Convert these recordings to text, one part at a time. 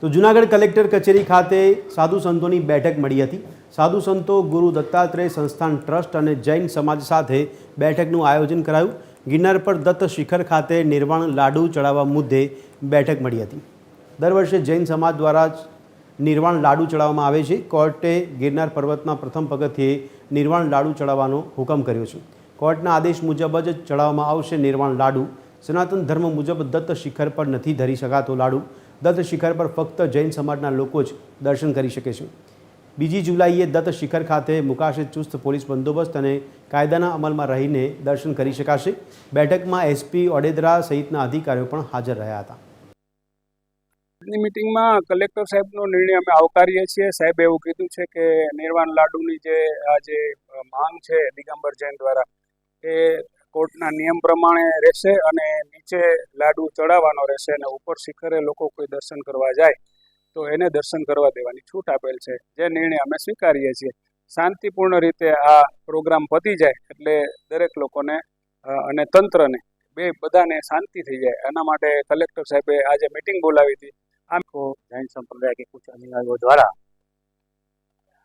તો જૂનાગઢ કલેક્ટર કચેરી ખાતે સાધુ સંતોની બેઠક મળી હતી। સાધુ સંતો ગુરુ દત્તાત્રેય સંસ્થાન ટ્રસ્ટ અને જૈન સમાજ સાથે બેઠકનું આયોજન કરાયું। ગિરનાર પર દત્ત શિખર ખાતે નિર્વાણ લાડુ ચડાવવા મુદ્દે બેઠક મળી હતી। દર વર્ષે જૈન સમાજ દ્વારા નિર્વાણ લાડુ ચડાવવામાં આવે છે। કોર્ટે ગિરનાર પર્વતના પ્રથમ પગથિયે નિર્વાણ લાડુ ચડાવવાનો હુકમ કર્યો છે। કોર્ટના આદેશ મુજબ જ ચડાવવામાં આવશે નિર્વાણ લાડુ। સનાતન ધર્મ મુજબ દત્ત શિખર પર નથી ધરી શકાતો લાડુ। દત્ત શિખર પર ફક્ત જૈન સમાજના લોકો જ દર્શન કરી શકે છે। 2 જુલાઈએ દત્ત શિખર ખાતે મુકાશે ચુસ્ત પોલીસ બંદોબસ્ત અને કાયદાના અમલમાં રહીને દર્શન કરી શકાશે। બેઠકમાં એસપી ઓડેદરા સહિતના અધિકારીઓ પણ હાજર રહ્યા હતા। મીટિંગમાં કલેક્ટર સાહેબનો નિર્ણય અમે આવકારીએ છીએ। સાહેબે એવું કીધું છે કે નિર્વાણ લાડુની જે આ જે માંગ છે દિગંબર જૈન દ્વારા એ કોર્ટના નિયમ પ્રમાણે રહેશે અને નીચે લાડુ ચડાવવાનો રહેશે અને ઉપર શિખરે લોકો કોઈ દર્શન કરવા જાય તો એને દર્શન કરવા દેવાની છૂટ આપેલ છે, જે નિર્ણય અમે સ્વીકારીએ છીએ। શાંતિપૂર્ણ રીતે આ પ્રોગ્રામ પતી જાય એટલે દરેક લોકોને અને તંત્રને બધાને शांति थी जाए एना माटे कलेक्टर साहेबे आज मीटिंग बोलावी थी। आपको जैन संप्रदाय के कुछ अनुयायियों द्वारा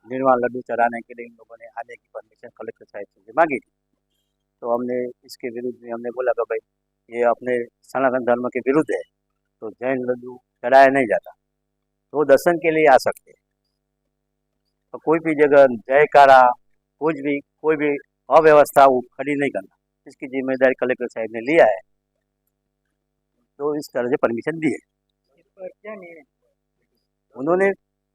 निर्वाण लड्डू चढ़ाने के लिए इन लोगों ने आने की परमिशन कलेक्टर साहब से मांगी थी। तो हमने इसके विरुद्ध में हमने बोला कि भाई ये अपने सनातन धर्म के विरुद्ध है, तो जैन लड्डू चढ़ाया नहीं जाता, तो दर्शन के लिए आ सकते हैं। तो कोई भी जगह जयकारा कोई भी अव्यवस्था खड़ी नहीं करना, इसकी जिम्मेदारी कलेक्टर साहब ने लिया है, तो इस तरह से परमिशन दी है। उन्होंने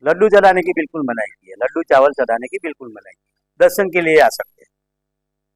लड्डू चढ़ाने की बिल्कुल मनाही की है, लड्डू चावल चढ़ाने की बिल्कुल मनाही की, दर्शन के लिए आ सकते हैं।